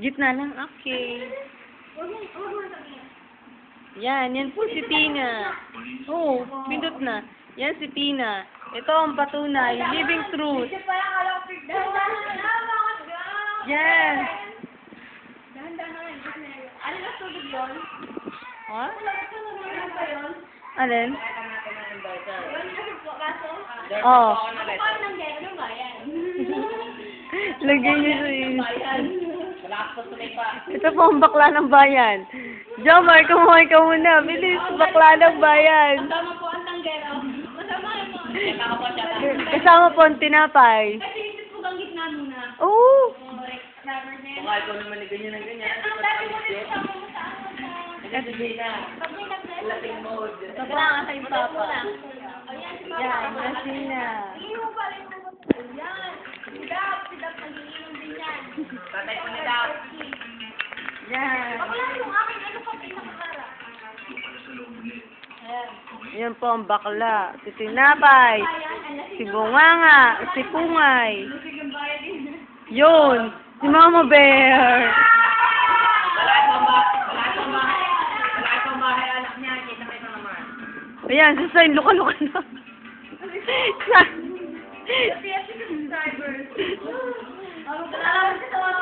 Gitna lang? Okay. Yan po si Tina. Oo, pindot na. Yan si Tina. Ito ang patunay. Living truth. Yes. Ano na tulog yun? Ha? Ano ba yun? Alin? Yun kasi po, kaso? Oh. Paano nang gano'n? Ano ba yan? Lagyan niyo sa is. Wala ka pa. Ito po ang bakla ng bayan. Jomar, kumuhay ka muna. Bilis, bakla ng bayan. Kasama po ang tanggero. Kasama mo. Kasama po siya. Kasama po ang tinapay. Kasi isip ko bang gitna muna. Oo. Baka ikaw naman ni ganyan ng ganyan. Ang dami mo rin kasama mo sa ano sa... Kasi na. Pag may nag-bless. Lating mode. Kailangan kay Papa. Ayan, si Papa. Yan, lasing na. Iinom pa rin mo. Ayan. Si Dap nag-iinom din yan. Tatay ko ni Dap. Yan. Wala yung akin, ano pa pinakakara? Yan po ang bakla. Si Tinapay. Si Bunganga. Si Pungay. Yun. Si Mama Bear. Wala itong bahay, anak niya. Kita naman. Ayan, si Sain. Luka-luka na. Kasi subscribers. Ano ba?